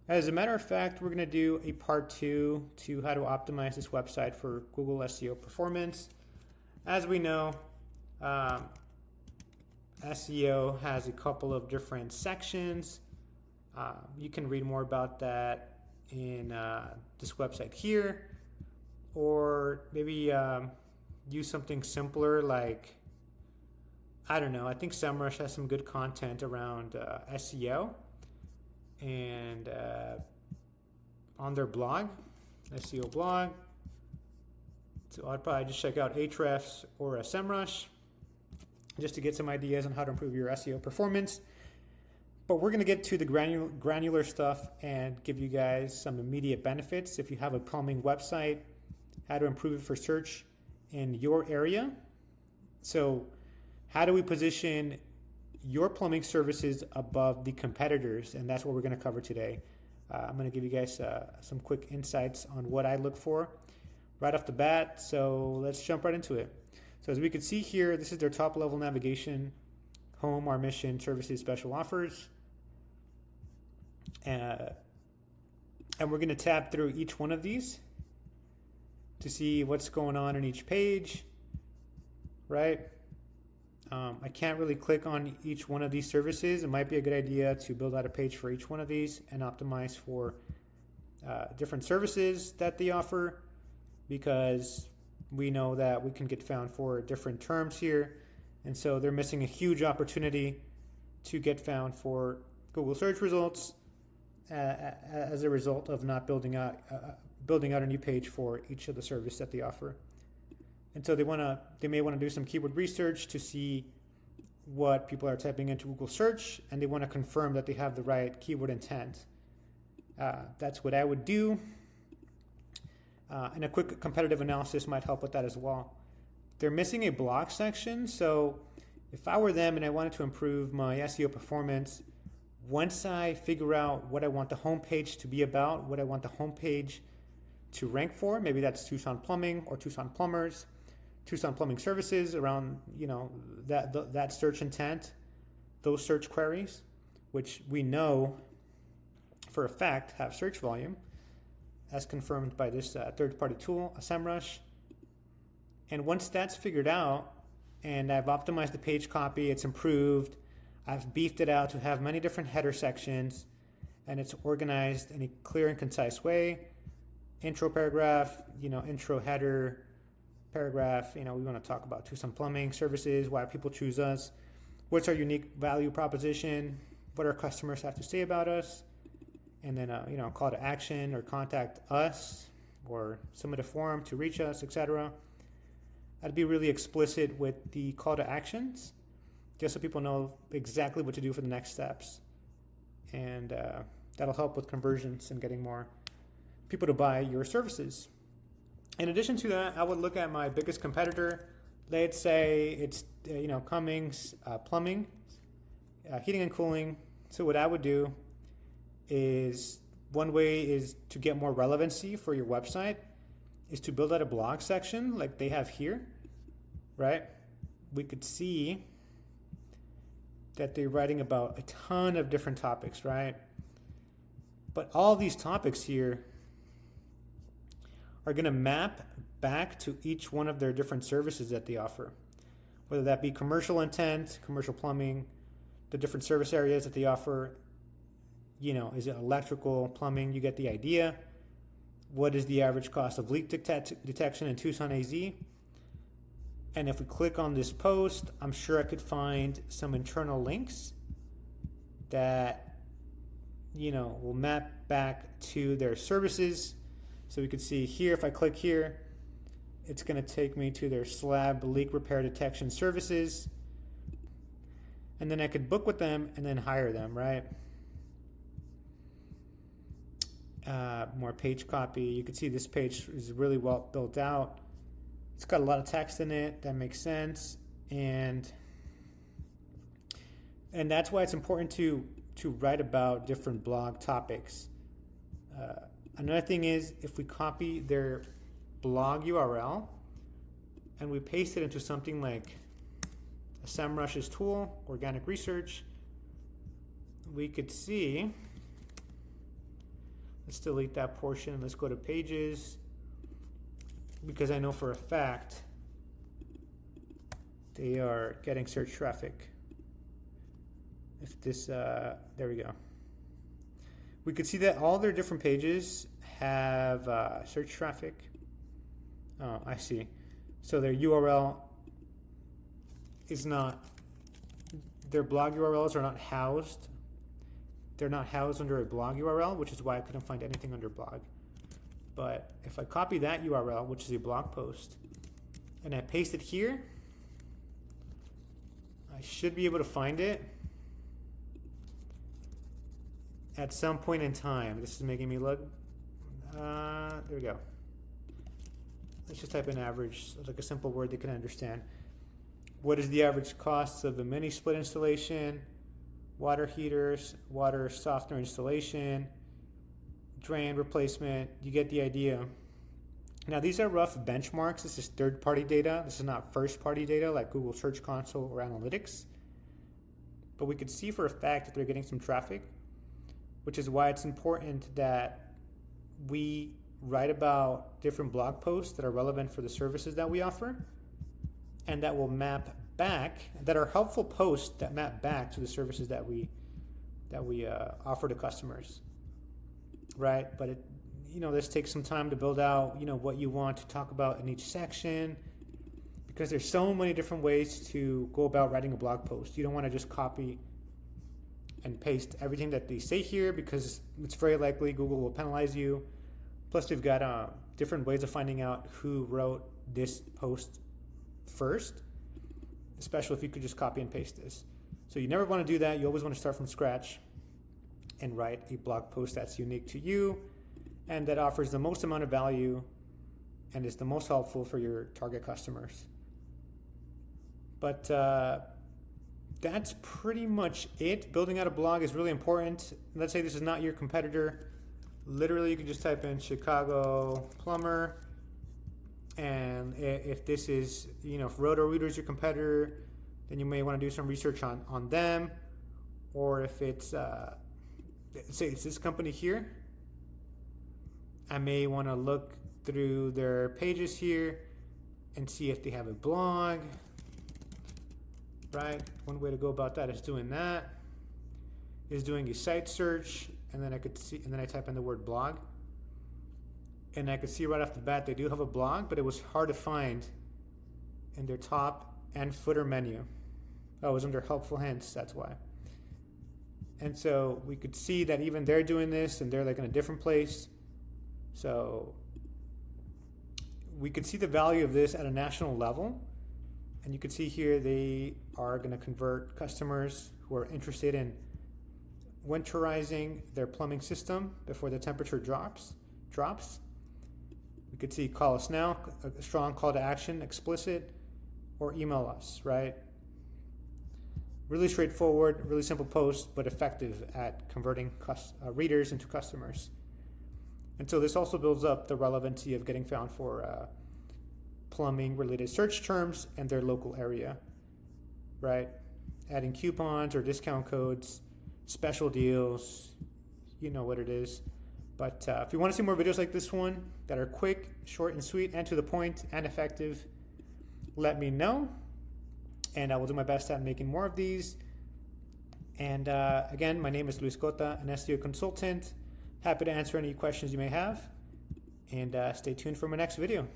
As a matter of fact, we're going to do a part 2 to how to optimize this website for Google SEO performance. As we know, SEO has a couple of different sections. You can read more about that in this website here, or maybe use something simpler like, I don't know, I think SEMrush has some good content around SEO. And on their blog, SEO blog. So I'd probably just check out Ahrefs or SEMrush just to get some ideas on how to improve your SEO performance. But we're going to get to the granular stuff and give you guys some immediate benefits if you have a plumbing website, how to improve it for search in your area. So how do we position your plumbing services above the competitors? And that's what we're going to cover today. I'm going to give you guys some quick insights on what I look for right off the bat. So let's jump right into it. So as we can see here, this is their top level navigation: home, our mission, services, special offers. And we're going to tab through each one of these to see what's going on each page, right? I can't really click on each one of these services. It might be a good idea to build out a page for each one of these and optimize for different services that they offer, because we know that we can get found for different terms here. And so they're missing a huge opportunity to get found for Google search results as a result of not building out a new page for each of the service that they offer. And so they may want to do some keyword research to see what people are typing into Google search, and they want to confirm that they have the right keyword intent. That's what I would do. And a quick competitive analysis might help with that as well. They're missing a blog section. So if I were them and I wanted to improve my SEO performance, once I figure out what I want the homepage to be about, what I want the homepage to rank for, maybe that's Tucson Plumbing or Tucson Plumbers, Tucson Plumbing Services, around that search intent, those search queries, which we know for a fact have search volume, as confirmed by this third-party tool, SEMrush. And once that's figured out, and I've optimized the page copy, it's improved, I've beefed it out to have many different header sections, and it's organized in a clear and concise way. Intro paragraph, intro header paragraph, we want to talk about Tucson Plumbing Services, why people choose us, what's our unique value proposition, what our customers have to say about us, and then call to action or contact us or submit a form to reach us, etc. I'd be really explicit with the call to actions, just so people know exactly what to do for the next steps. And that'll help with conversions and getting more people to buy your services. In addition to that, I would look at my biggest competitor. Let's say it's Cummings Plumbing, heating and cooling. So what I would do is, one way is to get more relevancy for your website is to build out a blog section like they have here, right? We could see that they're writing about a ton of different topics, right? But all these topics here are going to map back to each one of their different services that they offer, whether that be commercial intent, commercial plumbing, the different service areas that they offer. Is it electrical, plumbing? You get the idea. What is the average cost of leak detection in Tucson, AZ? And if we click on this post, I'm sure I could find some internal links that, will map back to their services. So we could see here, if I click here, it's going to take me to their slab leak repair detection services. And then I could book with them and then hire them, right? More page copy. You can see this page is really well built out. It's got a lot of text in it. That makes sense. And that's why it's important to write about different blog topics. Another thing is, if we copy their blog URL and we paste it into something like a SEMrush's tool, organic research, we could see Let's delete that portion. Let's go to pages, because I know for a fact they are getting search traffic. If this, there we go. We could see that all their different pages have search traffic. Oh, I see. So their URL is not, their blog URLs are not housed. They're not housed under a blog URL, which is why I couldn't find anything under blog. But if I copy that URL, which is a blog post, and I paste it here, I should be able to find it at some point in time. This is making me look. There we go. Let's just type in average, like a simple word they can understand. What is the average cost of a mini split installation? Water heaters, water softener installation, drain replacement. You get the idea. Now these are rough benchmarks. This is third-party data. This is not first-party data like Google Search Console or Analytics. But we could see for a fact that they're getting some traffic, which is why it's important that we write about different blog posts that are relevant for the services that we offer, and that will map back, that are helpful posts that map back to the services that we offer to customers, right? But this takes some time to build out, what you want to talk about in each section, because there's so many different ways to go about writing a blog post. You don't want to just copy and paste everything that they say here, because it's very likely Google will penalize you. Plus, we've got different ways of finding out who wrote this post first, especially if you could just copy and paste this. So you never want to do that. You always want to start from scratch and write a blog post that's unique to you and that offers the most amount of value and is the most helpful for your target customers. But that's pretty much it. Building out a blog is really important. Let's say this is not your competitor. Literally, you can just type in Chicago plumber. And if this is, if Roto-Rooter is your competitor, then you may want to do some research on them. Or if it's, say it's this company here, I may want to look through their pages here and see if they have a blog, right? One way to go about that is doing that, is doing a site search, and then I could see, and then I type in the word blog. And I could see right off the bat they do have a blog, but it was hard to find in their top and footer menu. Oh, it was under helpful hints, that's why. And so we could see that even they're doing this and they're like in a different place. So we could see the value of this at a national level. And you can see here they are going to convert customers who are interested in winterizing their plumbing system before the temperature drops. We could see call us now, a strong call to action, explicit, or email us, right? Really straightforward, really simple post, but effective at converting readers into customers. And so this also builds up the relevancy of getting found for plumbing related search terms and their local area, right? Adding coupons or discount codes, special deals, you know what it is. But if you want to see more videos like this one that are quick, short and sweet and to the point and effective, let me know. And I will do my best at making more of these. And again, my name is Luis Cota, an SEO consultant. Happy to answer any questions you may have. And stay tuned for my next video.